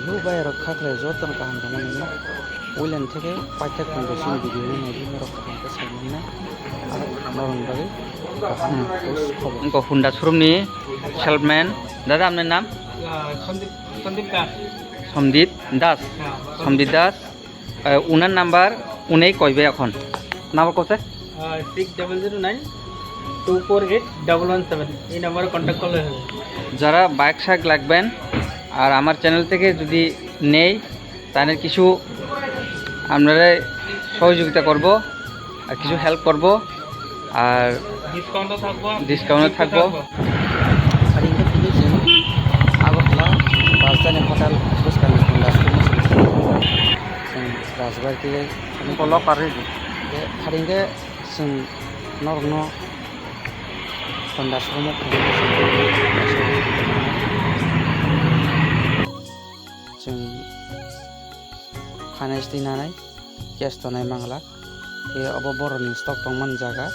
লুবাই রক্ষা করে যতন কাহাম দমন উইলেন থেকে পাঠ্য কন্ডিশন ভিডিও নাইবি রক্ষা করতে সামনে আর নরম বাগে इनको हुंडा शोरूमनि सेल्समैन दादा आपनि नाम संदीप दास समदीप दास समदीप दास उनार नाम्बार उन्हें कयबे এখন নাম্বার কত 6009248117 এই নম্বরে কন্টাক্ট করলে হবে। যারা বাইক শাক লাগবেন আর আমার চ্যানেল থেকে যদি নেই তাদের কিছু আপনারা সহযোগিতা করব আর কিছু হেল্প করব আর ডিসকাউন্টও থাকবো। Hari ini sih Agotla bahasa hotel terus kami pindah semua sing rasbar ke kami kolok hari ini hari ini sing norno pindah semua sing finance di nanai cash to nai mangla ke abo boroni stock tongman jaga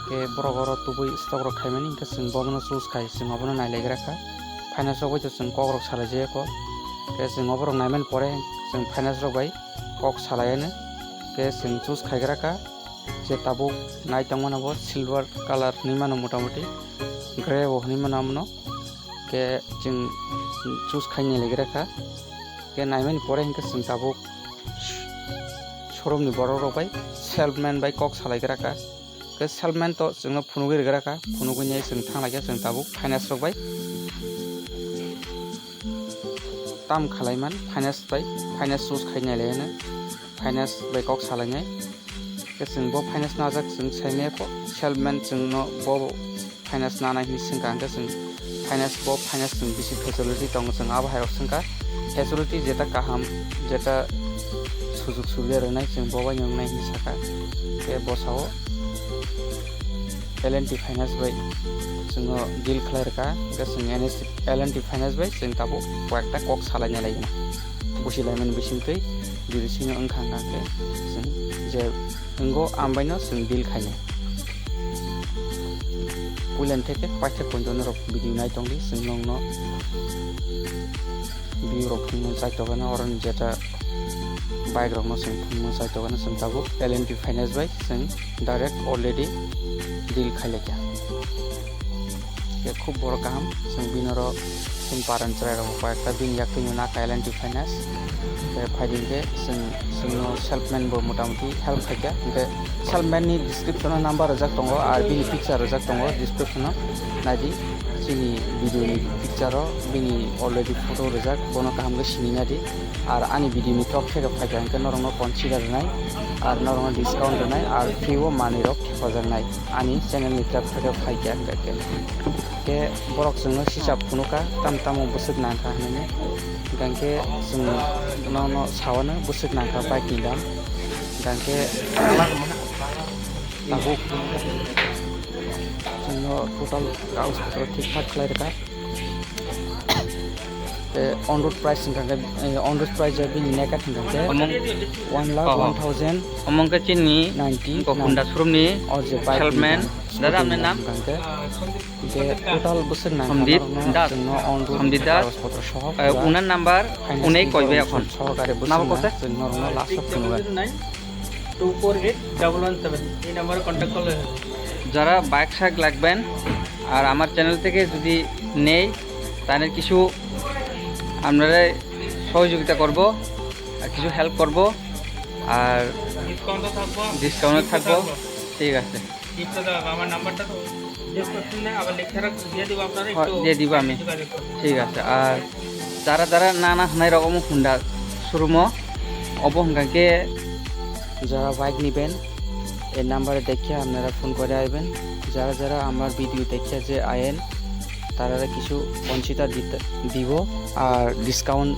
ke borogoro tubui stock ro khaimani ke sing bomono sus khai sing obono nai legraka finance ro boito sing kok ro salaje ko ke sing oborok naimen pore sing finance ro bai kok salayane ke sing sus khaigraka je tabu nai tongmana bo silver color ni mano motamoti gray bo ni mano amno ke sing sus khaine legraka ke naimen pore ke sing tabu showroom ni boro ro bai salesman bai kok salaigraka ke salesman to जोंनो फुनुगै रगारका फुनुगैनि जों थांलायगा जों दाबु finance रबाय ताम खालायमान finance bye finance सुस खायनाय लायनो finance bye कक सालायनाय के जों बो फाइनान्स नाजाक जों सायनाय को सेल्समैन जोंनो बो फाइनान्स नानायनि सिंगा जों फाइनान्स बो फाइनान्स जों बिसि फेसिलिटी दं जों आबहायाव जोंका फेसिलिटी जेटा गाहाम जेटा सुजुग सुबिदा रनाय जों बो बाय नंनायनि साका के बसाव L&T Finance by जोङो डिल खालायरका जों L&T Finance by जों दाबो कয়েকটা কক सालायना लायगोन बुसिलायमोन बिसिंकै दिरिसिनो ओंखांगाके जों जे इंगो आमबायनो जों डिल खायनो पुलेन থেকে পাঠ্য পঞ্জনের ভিডিও নাই তংলি जों नंनो बिउरो फुंनो जायतोगाना अरन जेटा बाइक रंनो जों फुंनो जायतोगाना जों दाबो L&T Finance by जों डाइरेक्ट अलरेडी डिल खायलेका के खूब बड़ काम जों बिनरो जों पारन चरायरो कয়েকটা बिन याकैनो ना L&T Finance के फाइदिं के जोंनो सेल्समैन बो मोटामोटी हेल्प खायका के सेल्समैन नि डिस्क्रिप्शन नाम्बार रजाक दङ आरो बिनि पिक्चार रजाक दङ डिस्क्रिप्शन नायदि जोंनि भिडिअनि पिक्चार बिनि अलरेडी फटो रजाक कोनो काम के सिनि नादि आरो आनि भिडिअनि टप फेर फायका के नरंनो कनसिडार नाय आरो नरंनो डिस्काउंट नाय आरो फ्रीओ मानि रक हेफाजाब नाय आनि चैनलनि टप फेर फायका के बरक जोंनो हिसाब फुनुका ताम तामो बोसोर नांखा होननानै गांके जों नरंनो सावनो बोसोर नांखा बाइकनि दाम गांके दाबो जोंनो टोटल कागजपत्र ठीक ठाक खालायरका on road price on road price बिनि नेका थिंगाके 1,01,000 अमंके चिनी 90 को हुंडा शोरूमनि और जे बाइक सेल्समैन दादा आपनि नाम गांके के टोटल बोसोर नांखा समदीप दास जोंनो ऑन रोड समदीप दास कागजपत्र सह उनार नाम्बार उन्हें कयबे এখন सहकारि नाम्बार बोसोर कत जोंनो लास्ट अफ फुनुगोन 6009248117 এই নম্বরে কন্টাক্ট করলে হবে। যারা বাইক শাক লাগবেন আর আমার চ্যানেল থেকে যদি নেই তাদের কিছু আপনারা সহযোগিতা করব আর কিছু হেল্প করব আর ডিসকাউন্টও থাকবো ঠিক আছে আমার নাম্বারটা তো ডিসক্রিপশনে আবার লেখা দিয়ে দিব আপনারা একটু দিয়ে দিব আমি ঠিক আছে আর যারা যারা নানা হানাই রকম হুন্ডা শোরুমও অবহংকাকে যারা বাইক নেবেন এই নাম্বারে দেখে আপনারা ফোন করে আসবেন যারা যারা আমার ভিডিও দেখে যে আয়েন তারা কিছু পঞ্চিতা দিব আর ডিসকাউন্ট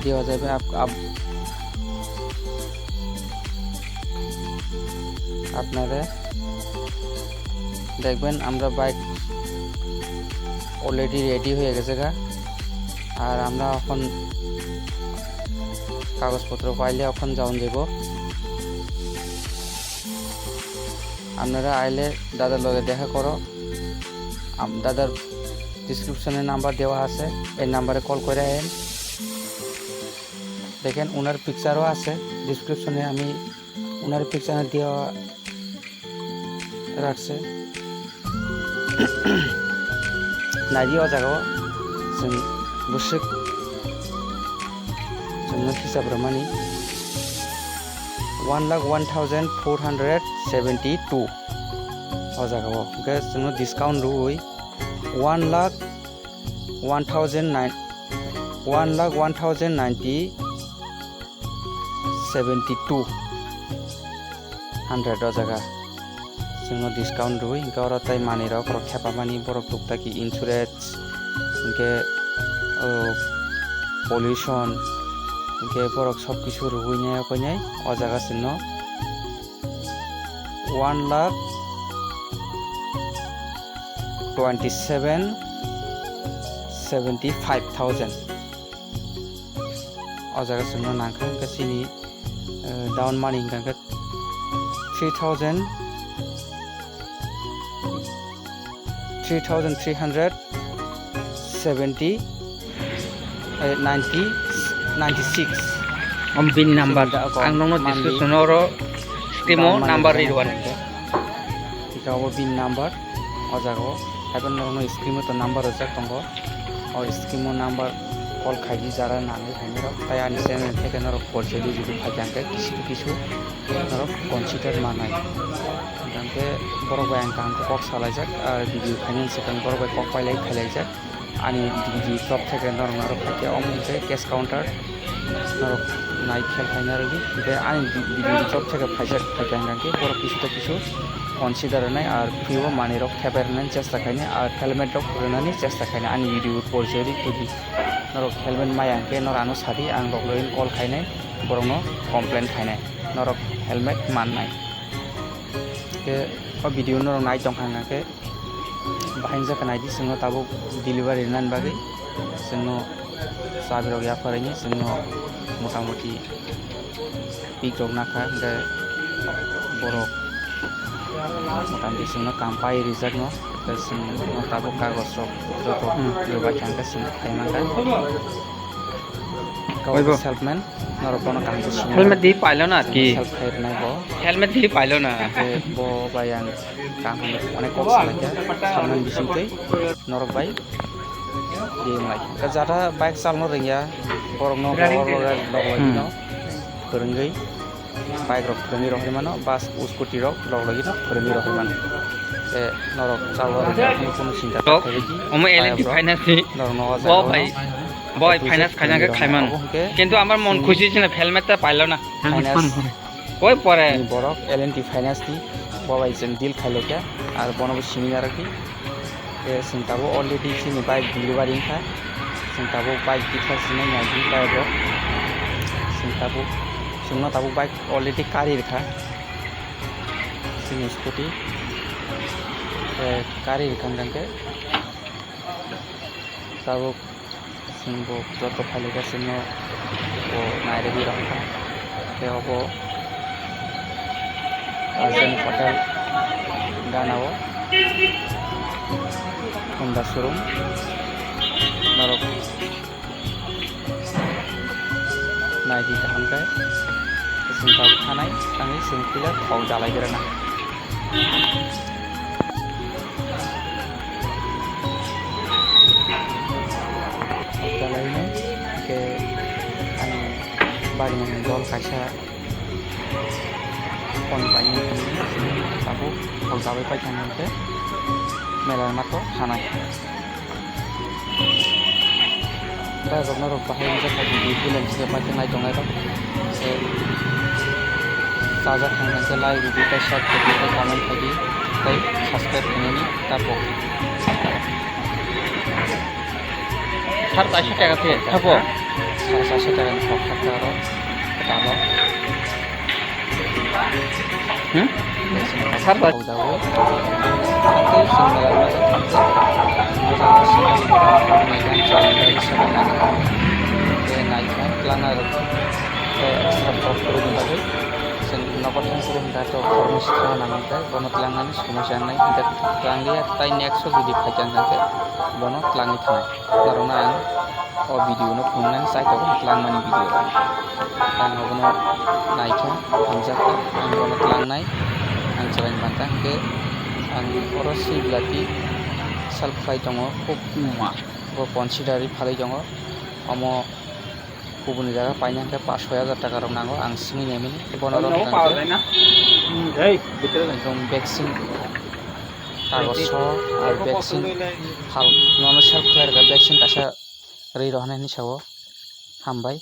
দেওয়া যাবে আপনারা দেখবেন আমরা বাইক অলরেডি রেডি হয়ে গেছে গা আর আমরা এখন কাগজপত্র পাইলে এখন যাওন যাব আপনারা আইলে দাদার লগে দেখা করো দাদার ডিসক্রিপশনে নাম্বার দেওয়া আছে, এই নাম্বারে কল করে আইন। দেখেন ওনার পিকচারও আছে ডিসক্রিপশনে, আমি ওনার পিকচার দেওয়া রাখছে। नायदियाव जागाव जों बोसोर जोंनो हिसाब मानि 1,01,472 अ जागाव ओमफ्राय जोंनो डिसकाउन्ट रुई 1,01,072 100 अ जागा जोंनो डिसकाउन्ट रुई इनका और ताई मानि रक रक खेपा मानि बरक टुकटा की इंश्योरेंस इनके पॉल्यूशन इनके बरक सब किछु रुइने अपने अ जागा जोंनो 1,27,75,000 अ जागा जोंनो नांखा गासिनि डाउन मानि इनका 3,396 बिन नाम्बार आं नोंनो डिसक्रिपशनाव स्क्रिमाव नाम्बार होगोन इकाव बिन नाम्बार अ जागाव हाबन नोंनो स्क्रिमाव तो नाम्बार जाक दंग अ स्क्रिमाव नाम्बार कल खाइदि जारा नानै खाइने रक ताय आनि चेनेल थेके नरक परसेदि जुदि फाइजांके किछु नरक कनसिडार मानाय गांके बरबाय आं कांको कक सालायजाक भिडिअ फाइनेन्स सेकेन्ड बरबाय कक पाइलाय खालायजाक आनि भिडिअ टप थेके नरक नरक फाइके अमके कैश काउंटर नरक नाइ खेल खाइने रगि बे आनि भिडिअ टप थेके फाइजाक फाइके गांके बर किछु कनसिडार नाय आर फ्रिव मानि रक खेबारनानै चेष्टा खाइने आर हेलमेट रक रनानै चेष्टा खाइने आनि भिडिअ परसेदि तुदि नरक हेलमेट मायांके नरानो सादि आं रकलइन कल खाइने बरनो कमप्लेन खाइने नरक हेलमेट माननाय के भिडिअ नरक नाइ दंखांगाके बाहायन जाका नायदि जोंनो ताबो डिलिभारि नान बागै जोंनो साबिराव याफारैनि जोंनो मोटामोटी पिक रक नाखा ओमफ्राय बरक मोटामोटी जोंनो काम्पाय रिजार्भ न जोंनो ताबो कागज रक जत लुबाय थांगा जोंनो खायमांगा ओइबो सेल्फमेन नरक कोनो कामको सिना हेलमेट दी पाइलो ना कि सेल्फ खायरनाय बो हेलमेट दी पाइलो ना बो बायां काम अनेक कक सालायजा सालमान बिसिंतै नरक बाय देमलाय जारा बाइक चालनो रोंया बरनो लगलागिनो फोरोंगै बाइक रक फोरोंगै रहैमानो बास स्कुटी रक लगलागिनो फोरोंगै रहैमानो ए नरक चालनो कोनो चिन्ता थायैदि ओम एलएनटी फाइनान्स नि नरनो ओ भाई बय फाइनान्स खाइनाके खाइमान किन्तु आमार मन खुशी छिन हेलमेट त पाइलो ना फाइनान्स ओइ परे बरक एलएनटी फाइनान्स नि बबाय जों डिल खाइलेका आरो बनबो सिनियर आरोखि ए सिन्ताबो अलरेडी सिनि बाइक डिलिभारि खा सिन्ताबो बाइक गिथार सिनाय नायदि बाइक सिन्ताबो जोंनो ताबो बाइक अलरेडी कारिर खा सिनि स्कुटी कारिर खांगांके ताबो जोंबो जत फालिगासिनो ओ नायरेबि रखा बेयावबो जों हटेल गानाव होन्डा शोरूम नरक नायदि गाहामखाय जों दाबो थानाय थाङै जों फैला थाव जालायग्रोना जालायनो के आं बारिनि दल खायसा कन बायनो दाबो थाव जाबाय बायथानायखो मेला मात्र थानाय ड्राइभार नरक बाहायनो जाखा भिडिअ फिल्म सेबाखै नायदंनाय रक जाजा थांनायखो लाइक भिडिअ बाय शर्ट भिडिअ बाय कमेन्ट खायदि बाय साबस्क्राइब खालामनायनि दाबो सार 400 টাকা থেকে থাকো 400 টাকা সব খাতা আর দাও सार जाओ तो सिंगल एक्सट्रा जब करो बागै जों नगद थांसुरो dato formis thana nangkai bono tlangnani somosya nai hingke tlanglia tai next jodi phaitang hingke bono tlangi thanai karona ang o video no phumnani saito tlangmani video ang bono naikha hamjaka ang bono tlangnai ang charai manta hingke ang oro siblati salphai tongo khub bo consideri phalai tongo amo kubuni jaga paina hingke 5-6,000 টাকা rok nango ang simi nemini bono rok hingke একদম vaccine কাগজ আর vaccine ভাল নন self clear vaccine কাছা রে রহনানি Sao হামবাই